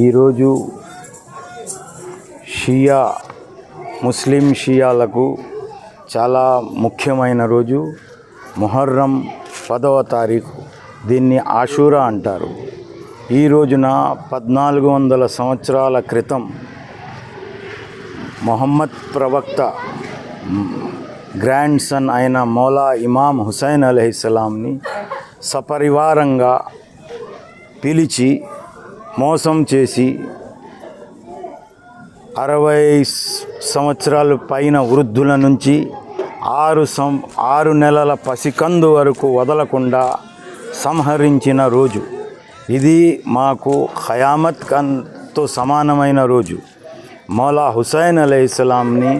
ఈరోజు ముస్లిం షియాలకు చాలా ముఖ్యమైన రోజు. ముహర్రం 10వ తారీఖు. దీన్ని ఆషూరా అంటారు. ఈ రోజున 1400 సంవత్సరాల క్రితం మొహమ్మద్ ప్రవక్త గ్రాండ్ సన్ అయిన మౌలా ఇమాం హుసైన్ అలైహిస్సలాంని సపరివారంగా పిలిచి మోసం చేసి 60 సంవత్సరాల పైన వృద్ధుల నుంచి 6 నెలల పసికందు వరకు వదలకుండా సంహరించిన రోజు. ఇది మాకు ఖయామత్ తో సమానమైన రోజు. మౌలా హుసైన్ అలైహిస్సలాంని,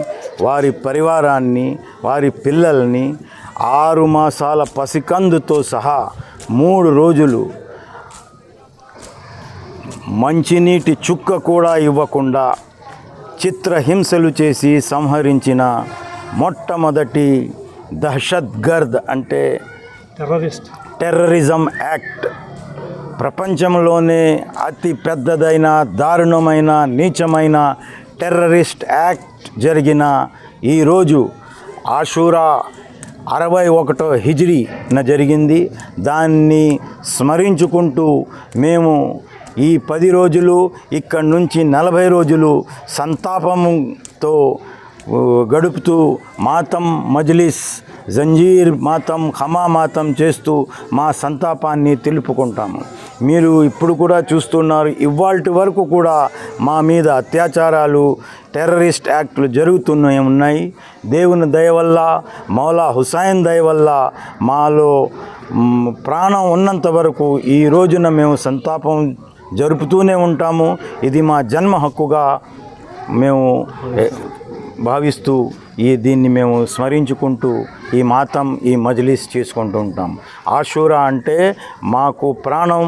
వారి పరివారాన్ని, వారి పిల్లల్ని 6 మాసాల పసికందుతో సహా 3 రోజులు మంచినీటి చుక్క కూడా ఇవ్వకుండా చిత్రహింసలు చేసి సంహరించిన మొట్టమొదటి దహషత్గర్ద్ అంటే టెర్రరిజం యాక్ట్, ప్రపంచంలోనే అతి పెద్దదైన, దారుణమైన, నీచమైన టెర్రరిస్ట్ యాక్ట్ జరిగిన ఈరోజు ఆషూరా 61వ హిజ్రీన జరిగింది. దాన్ని స్మరించుకుంటూ మేము ఈ 10 రోజులు ఇక్కడి నుంచి 40 రోజులు సంతాపంతో గడుపుతూ మాతం మజ్లిస్, జంజీర్ మాతం, ఖమా మాతం చేస్తూ మా సంతాపాన్ని తెలుపుకుంటాము. మీరు ఇప్పుడు కూడా చూస్తున్నారు, ఇవాల్టి వరకు కూడా మా మీద అత్యాచారాలు, టెర్రరిస్ట్ యాక్టులు జరుగుతూనే ఉన్నాయి. దేవుని దయ వల్ల, మౌలా హుసైన్ దయ వల్ల మాలో ప్రాణం ఉన్నంత వరకు ఈ రోజున మేము సంతాపం జరుపుతూనే ఉంటాము. ఇది మా జన్మ హక్కుగా మేము భావిస్తూ దీన్ని మేము స్మరించుకుంటూ ఈ మాతం, ఈ మజ్లిస్ చేసుకుంటూ ఉంటాం. ఆషూరా అంటే మాకు ప్రాణం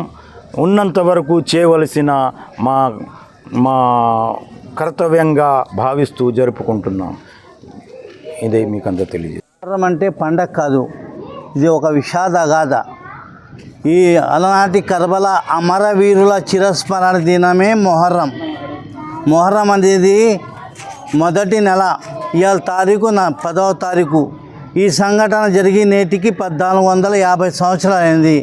ఉన్నంత వరకు చేయవలసిన మా కర్తవ్యంగా భావిస్తూ జరుపుకుంటున్నాం. ఇదే మీకు అంతా తెలియజేస్తాం. ముహర్రం అంటే పండగ కాదు, ఇది ఒక విషాదగాథ. ఈ అలనాటి కర్బలా అమరవీరుల చిరస్మరణ దినమే మొహర్రం. మొహర్రం అనేది మొదటి నెల. ఇవాళ తారీఖు 10వ తారీఖు. ఈ సంఘటన జరిగి నేటికి 1450 సంవత్సరాలు అయింది.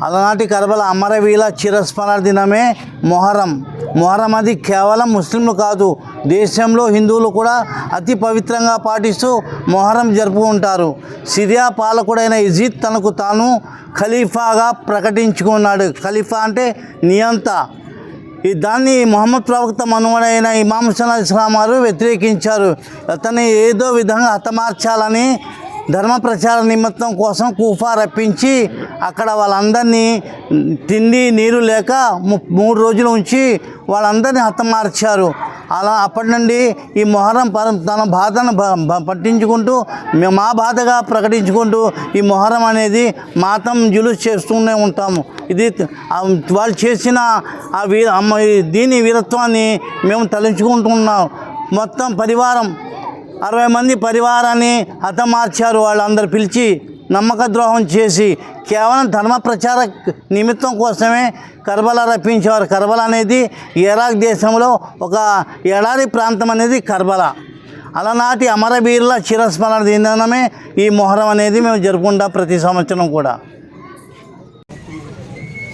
అలనాటి కర్బలా అమరవీరుల చిరస్మరణ దినమే మొహర్రం. మొహర్రం అది కేవలం ముస్లింలు కాదు, దేశంలో హిందువులు కూడా అతి పవిత్రంగా పాటిస్తూ మొహర్రం జరుపుకుంటారు. సిరియా పాలకుడైన యజీద్ తనకు తాను ఖలీఫాగా ప్రకటించుకున్నాడు. ఖలీఫా అంటే నియంత. దాన్ని మొహమ్మద్ ప్రవక్త మనుమడైన ఇమాం హుసైన్ అలైహిస్సలాం వారు వ్యతిరేకించారు. అతన్ని ఏదో విధంగా హతమార్చాలని ధర్మ ప్రచార నిమిత్తం కోసం కూఫా రప్పించి అక్కడ వాళ్ళందరినీ తిండి నీరు లేక 3 రోజులు ఉంచి వాళ్ళందరినీ హతమార్చారు. అలా అప్పటి నుండి ఈ మొహర్రం తన బాధను పట్టించుకుంటూ మా బాధగా ప్రకటించుకుంటూ ఈ మొహర్రం అనేది మాతం జులుస్ చేస్తూనే ఉంటాము. ఇది వాళ్ళు చేసిన దీని వీరత్వాన్ని మేము తలంచుకుంటున్నాం. మొత్తం పరివారం 60 మంది పరివారాన్ని హతమార్చారు. వాళ్ళందరూ పిలిచి నమ్మక ద్రోహం చేసి కేవలం ధర్మ ప్రచార నిమిత్తం కోసమే కర్బలా రప్పించేవారు. కర్బలా అనేది ఇరాక్ దేశంలో ఒక ఎడారి ప్రాంతం అనేది కర్బలా. అలనాటి అమరవీరుల చిరస్మరణ దినమే ఈ మొహర్రం అనేది మేము జరుపుకుంటాం ప్రతి సంవత్సరం కూడా.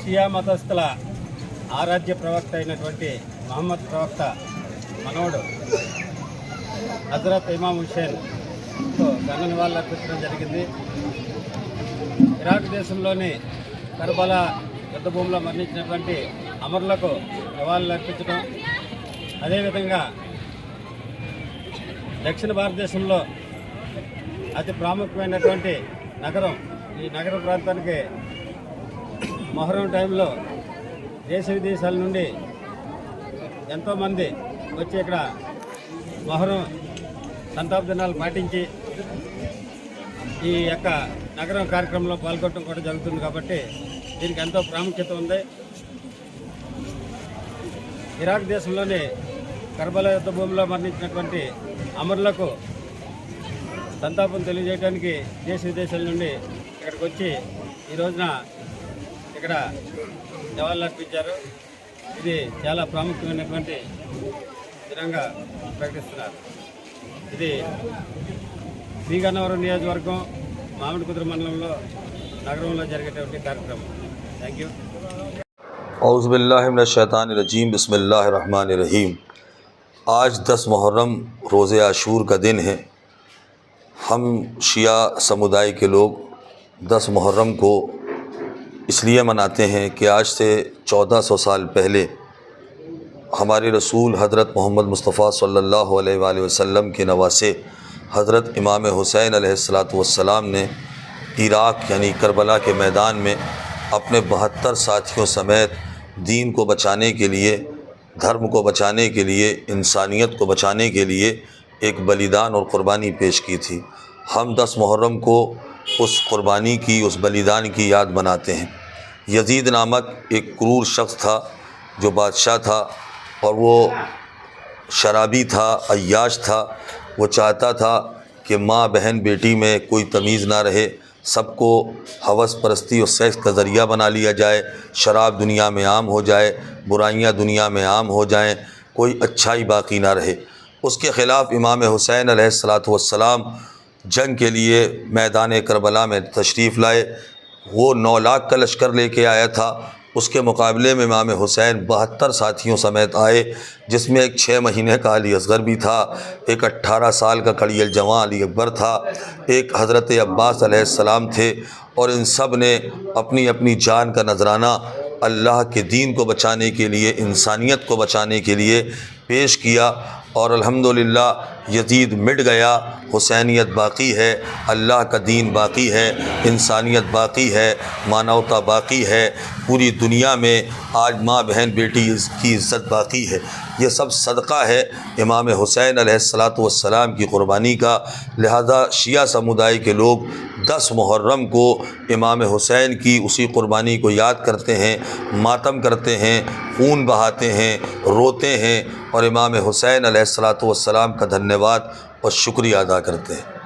షియా మతస్థుల ఆరాధ్య ప్రవక్త అయినటువంటి మహమ్మద్ ప్రవక్త మనవడు హజరత్ ఇమాం హుస్సేన్తో ఘన నివాళులు అర్పించడం జరిగింది. ఇరాక్ దేశంలోని కర్బలా యుద్ధభూమిలో మరణించినటువంటి అమరులకు నివాళులు అర్పించడం, అదేవిధంగా దక్షిణ భారతదేశంలో అతి ప్రాముఖ్యమైనటువంటి నగరం, ఈ నగర ప్రాంతానికి మొహర్రం టైంలో దేశ విదేశాల నుండి ఎంతోమంది వచ్చి ఇక్కడ మొహర్రం సంతాప దినాలు పాటించి ఈ యొక్క నగరం కార్యక్రమంలో పాల్గొనడం కూడా జరుగుతుంది. కాబట్టి దీనికి ఎంతో ప్రాముఖ్యత ఉంది. ఇరాక్ దేశంలోని కర్బలా యుద్ధ భూమిలో మరణించినటువంటి అమరులకు సంతాపం తెలియజేయడానికి దేశ విదేశాల నుండి ఇక్కడికి వచ్చి ఈ రోజున ఇక్కడ నివాళులు అర్పించారు. ఇది చాలా ప్రాముఖ్యమైనటువంటి దినంగా ప్రకటిస్తున్నారు. ఇది బి గన్నవరం నియోజకవర్గం మామిడికుదురు మండలంలో నగరంలో జరిగేటువంటి కార్యక్రమం. Thank you. औज़ु बिल्लाहि मिनश शैतानिर रजीम बिस्मिल्लाहिर रहमानिर रहीम। आज 10 मुहर्रम रोज़े आशूर का दिन है। हम शिया समुदाय के लोग 10 मुहर्रम को इसलिए मनाते हैं कि आज से 1400 साल पहले हमारे रसूल हज़रत मोहम्मद मुस्तफ़ा सल्लल्लाहु अलैहि वसल्लम के नवासे हज़रत इमाम हुसैन अलैहिस्सलातु वस्सलाम ने इराक़ यानी करबला के मैदान में अपने 72 साथियों समेत दीन को बचाने के लिए, धर्म को बचाने के लिए, इंसानियत को बचाने के लिए एक बलिदान और क़ुरबानी पेश की थी। हम 10 मुहर्रम को उस क़ुरबानी की, उस बलिदान की याद मनाते हैं। यजीद नामक एक क्रूर शख्स था जो बादशाह था और वो शराबी था, अय्याश था। वो चाहता था कि माँ बहन बेटी में कोई तमीज़ ना रहे, सबको हवस परस्ती और सेक्स का ज़रिया बना लिया जाए, शराब दुनिया में आम हो जाए, बुराइयां दुनिया में आम हो जाएं, कोई अच्छाई बाकी ना रहे। उसके ख़िलाफ़ इमाम हुसैन अलैहिस्सलातु वस्सलाम जंग के लिए मैदान करबला में तशरीफ़ लाए। वो 9 लाख का लश्कर लेके आया था। उसके मुकाबले में इमाम हुसैन 72 साथियों समेत आए, जिसमें एक 6 महीने का अली असगर भी था, एक 18 साल का कड़ियल जवां अली अकबर था, एक हज़रत अब्बास अलैहिस्सलाम थे। और इन सब ने अपनी अपनी जान का नजराना अल्लाह के दीन को बचाने के लिए, इंसानियत को बचाने के लिए पेश किया। और अल्हम्दुलिल्लाह यजीद मिट गया, हुसैनियत बाकी है, अल्लाह का दीन बाकी है, इंसानियत बाकी है, मानवता बाकी है। पूरी दुनिया में आज माँ बहन बेटी की इज़्ज़त बाकी है। ये सब सदक़ा है इमाम हुसैन अलैहिस्सलातु वस्सलाम की क़ुरबानी का। लिहाजा शिया समुदाय के लोग 10 मुहर्रम को इमाम हुसैन की उसी क़ुरबानी को याद करते हैं, मातम करते हैं, खून बहाते हैं, रोते हैं और इमाम हुसैन अलैहिस्सलातु वस्सलाम का धन्यवाद और शुक्रिया अदा करते हैं।